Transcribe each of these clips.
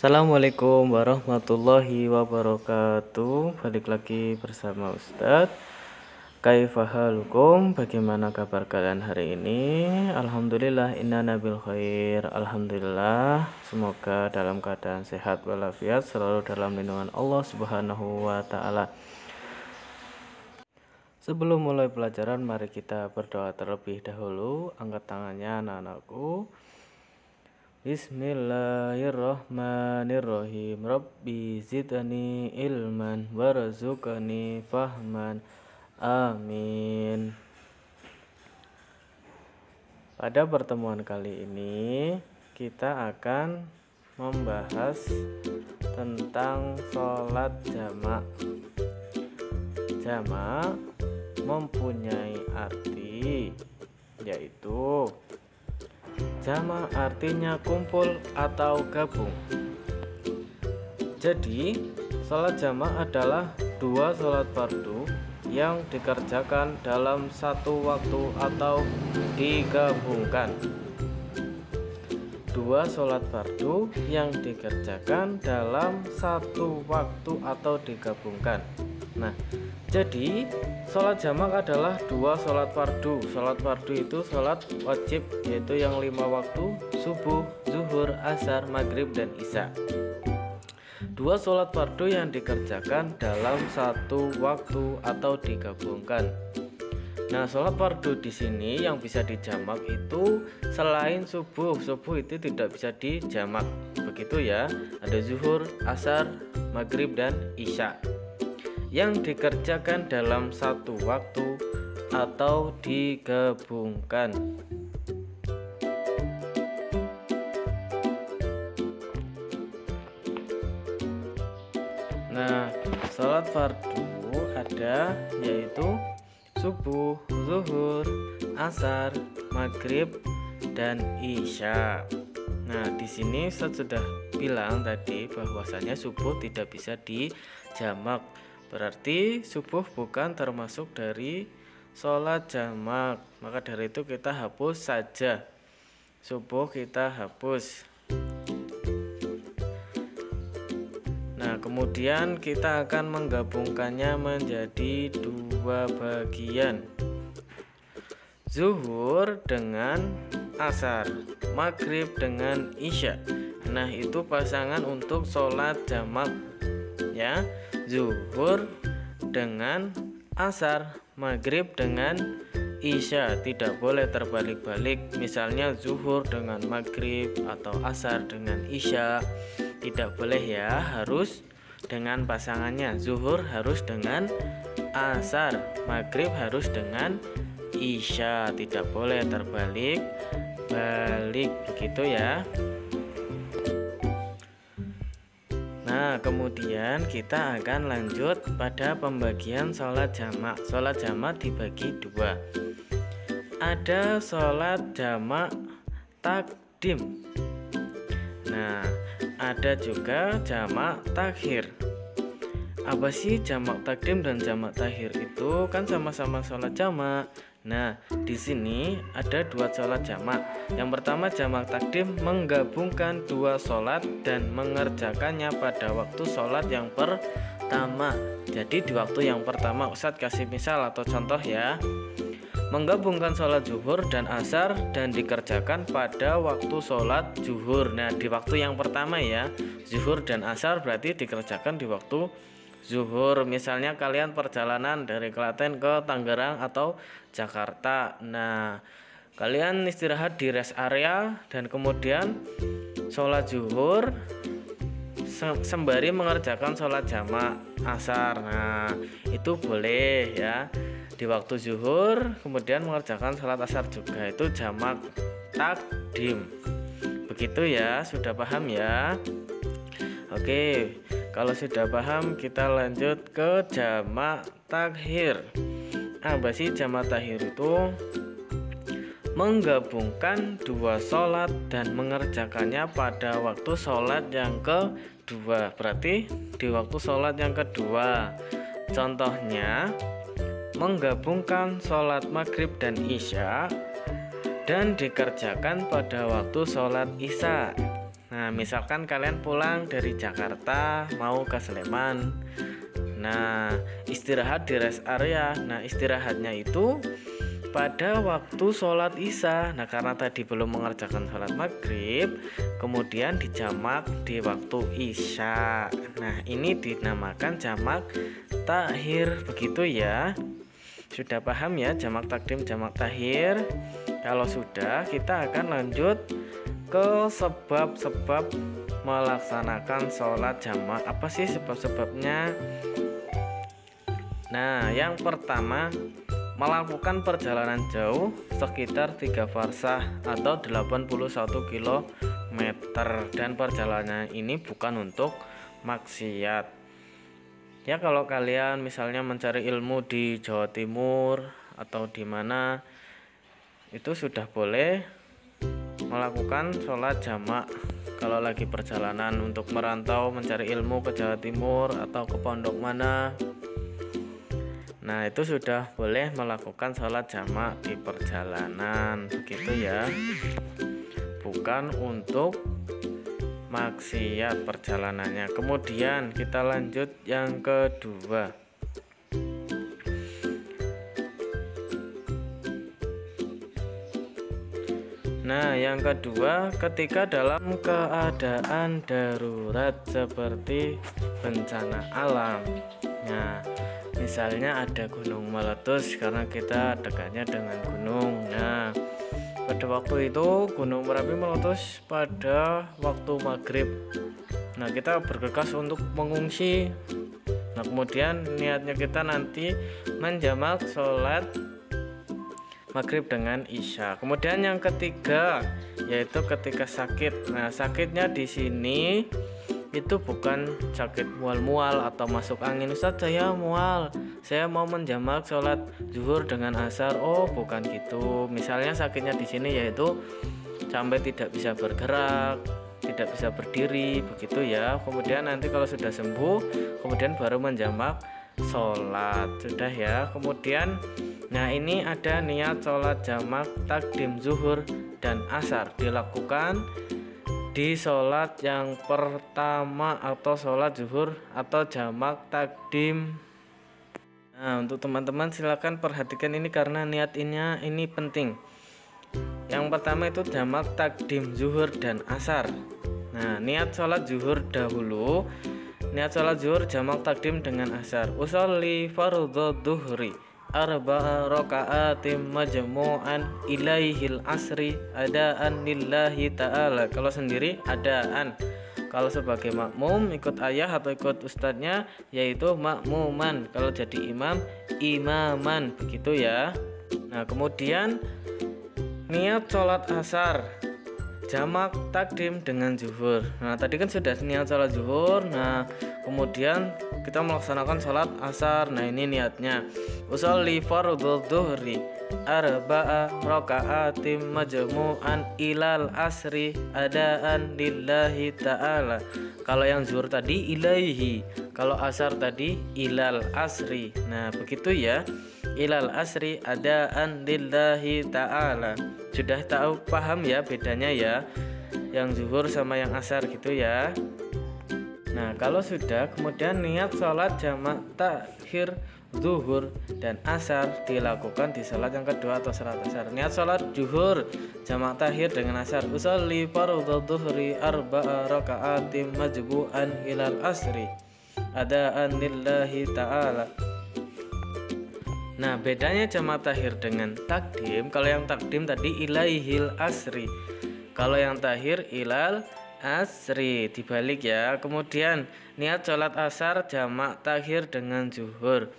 Assalamualaikum warahmatullahi wabarakatuh. Balik lagi bersama Ustadz. Kaifa halukum? Bagaimana kabar kalian hari ini? Alhamdulillah inna nabil khair. Alhamdulillah, semoga dalam keadaan sehat walafiat, selalu dalam lindungan Allah Subhanahu wa taala. Sebelum mulai pelajaran, mari kita berdoa terlebih dahulu. Angkat tangannya anak-anakku. Bismillahirrahmanirrahim. Rabbi zidni ilman warzuqni fahman. Amin. Pada pertemuan kali ini kita akan membahas tentang sholat jamak. Jamak mempunyai arti, yaitu jamak artinya kumpul atau gabung. Jadi, sholat jamak adalah dua sholat fardu yang dikerjakan dalam satu waktu atau digabungkan. Dua sholat fardu yang dikerjakan dalam satu waktu atau digabungkan. Nah, jadi sholat jamak adalah dua sholat fardu. Sholat fardu itu sholat wajib, yaitu yang 5 waktu: subuh, zuhur, asar, maghrib, dan isya. Dua sholat fardu yang dikerjakan dalam satu waktu atau digabungkan. Nah, sholat fardu di sini yang bisa dijamak itu selain subuh. Subuh itu tidak bisa dijamak, begitu ya. Ada zuhur, asar, maghrib, dan isya yang dikerjakan dalam satu waktu atau digabungkan. Nah, sholat fardu ada yaitu subuh, zuhur, asar, maghrib, dan isya. Nah, di sini saya sudah bilang tadi bahwasanya subuh tidak bisa dijamak. Berarti subuh bukan termasuk dari sholat jamak. Maka dari itu kita hapus saja. Subuh kita hapus. Nah, kemudian kita akan menggabungkannya menjadi dua bagian. Zuhur dengan asar, maghrib dengan isya. Nah, itu pasangan untuk sholat jamak ya. Zuhur dengan asar, maghrib dengan isya. Tidak boleh terbalik-balik, misalnya zuhur dengan maghrib atau asar dengan isya. Tidak boleh ya, harus dengan pasangannya. Zuhur harus dengan asar, maghrib harus dengan isya. Tidak boleh terbalik-balik, begitu ya. Nah, kemudian kita akan lanjut pada pembagian sholat jamak. Sholat jamak dibagi dua. Ada sholat jamak takdim. Nah, ada juga jamak takhir. Apa sih jamak takdim dan jamak takhir itu? Kan sama-sama sholat jamak. Nah, di sini ada dua sholat jamak. Yang pertama, jamak takdim menggabungkan dua sholat dan mengerjakannya pada waktu sholat yang pertama. Jadi di waktu yang pertama, Ustadz kasih misal atau contoh ya. Menggabungkan sholat zuhur dan asar dan dikerjakan pada waktu sholat zuhur. Nah, di waktu yang pertama ya, zuhur dan asar berarti dikerjakan di waktu zuhur. Misalnya kalian perjalanan dari Klaten ke Tangerang atau Jakarta. Nah, kalian istirahat di rest area dan kemudian sholat zuhur sembari mengerjakan sholat jamak asar. Nah, itu boleh ya. Di waktu zuhur kemudian mengerjakan sholat asar juga, itu jamak takdim. Begitu ya, sudah paham ya? Oke, kalau sudah paham kita lanjut ke jamak takhir. Apa sih jamak takhir itu? Menggabungkan dua sholat dan mengerjakannya pada waktu sholat yang kedua. Berarti di waktu sholat yang kedua. Contohnya, menggabungkan sholat maghrib dan isya dan dikerjakan pada waktu sholat isya. Nah, misalkan kalian pulang dari Jakarta mau ke Sleman. Nah, istirahat di rest area. Nah, istirahatnya itu pada waktu sholat isya. Nah, karena tadi belum mengerjakan sholat maghrib, kemudian dijamak di waktu isya. Nah, ini dinamakan jamak takhir, begitu ya. Sudah paham ya jamak takdim, jamak takhir? Kalau sudah, kita akan lanjut ke sebab-sebab melaksanakan sholat jamak. Apa sih sebab-sebabnya? Nah, yang pertama, melakukan perjalanan jauh sekitar 3 farsah atau 81 km, dan perjalanan ini bukan untuk maksiat. Ya, kalau kalian misalnya mencari ilmu di Jawa Timur atau di mana, itu sudah boleh melakukan sholat jamak. Kalau lagi perjalanan untuk merantau mencari ilmu ke Jawa Timur atau ke pondok mana, nah itu sudah boleh melakukan sholat jamak di perjalanan, begitu ya. Bukan untuk maksiat perjalanannya. Kemudian kita lanjut yang kedua. Nah, yang kedua, ketika dalam keadaan darurat seperti bencana alam. Nah, misalnya ada gunung meletus karena kita dekatnya dengan gunung. Nah, pada waktu itu Gunung Merapi meletus pada waktu maghrib. Nah, kita bergegas untuk mengungsi. Nah, kemudian niatnya kita nanti menjamak sholat maghrib dengan isya. Kemudian yang ketiga, yaitu ketika sakit. Nah, sakitnya di sini itu bukan sakit mual-mual atau masuk angin. Ustaz, saya mual, saya mau menjamak sholat zuhur dengan asar. Oh, bukan gitu. Misalnya sakitnya di sini yaitu sampai tidak bisa bergerak, tidak bisa berdiri, begitu ya. Kemudian nanti kalau sudah sembuh, kemudian baru menjamak sholat. Sudah ya. Kemudian nah, ini ada niat sholat jamak takdim zuhur dan asar dilakukan di sholat yang pertama atau sholat zuhur atau jamak takdim. Nah, untuk teman-teman silakan perhatikan ini karena niat ini penting. Yang pertama itu jamak takdim zuhur dan asar. Nah, niat sholat zuhur dahulu. Niat sholat zuhur jamak takdim dengan asar. Usolli fardhu dhuhri arba'a raka'atim majmu'an ilaihil asri adaan lillahi ta'ala. Kalau sendiri adaan. Kalau sebagai makmum ikut ayah atau ikut ustadznya yaitu makmuman. Kalau jadi imam, imaman, begitu ya. Nah, kemudian niat sholat asar jamak takdim dengan zuhur. Nah, tadi kan sudah niat sholat zuhur. Nah, kemudian kita melaksanakan sholat asar. Nah, ini niatnya usolli fardhu dhuhri arba'a raka'atim majmu'an ilal asri adaan lillahi ta'ala. Kalau yang zuhur tadi ilaihi, kalau asar tadi ilal asri. Nah, begitu ya. Ilal asri adaan lillahi ta'ala. Sudah tahu, paham ya bedanya ya, yang zuhur sama yang asar gitu ya. Nah, kalau sudah, kemudian niat sholat jamak takhir zuhur dan asar dilakukan di sholat yang kedua atau sholat asar. Niat sholat zuhur jamak takhir dengan asar. Usolli fardhu dhuhri arba'a raka'atim majbu'an ilal asri adaan lillahi ta'ala. Nah, bedanya jamak takhir dengan takdim. Kalau yang takdim tadi ilaihil asri, kalau yang takhir ilal asri, dibalik ya. Kemudian niat sholat asar jamak takhir dengan zuhur.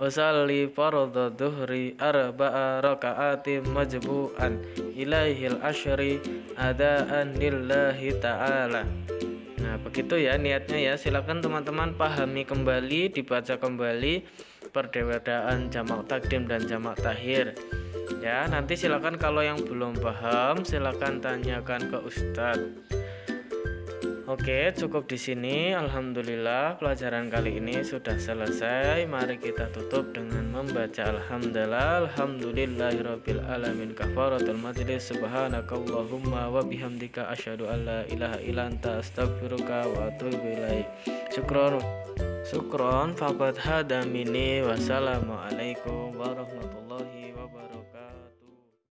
Usolli fardhu dhuhri arba'a raka'atim majbu'an ilaihil asri adaan lillahi ta'ala. Nah, begitu ya niatnya ya. Silakan teman-teman pahami kembali, dibaca kembali perbedaan jamak takdim dan jamak takhir ya. Nanti silakan kalau yang belum paham silakan tanyakan ke ustadz. Oke, cukup di sini. Alhamdulillah, pelajaran kali ini sudah selesai. Mari kita tutup dengan membaca alhamdulillah. Alhamdulillahirabbil alamin. Kafaratul majlis. Subhanakallahumma wa bihamdika asyhadu an la ilaha illa anta astaghfiruka wa atubu ilaik. Syukron faqad hada minni. Wassalamualaikum warahmatullahi wabarakatuh.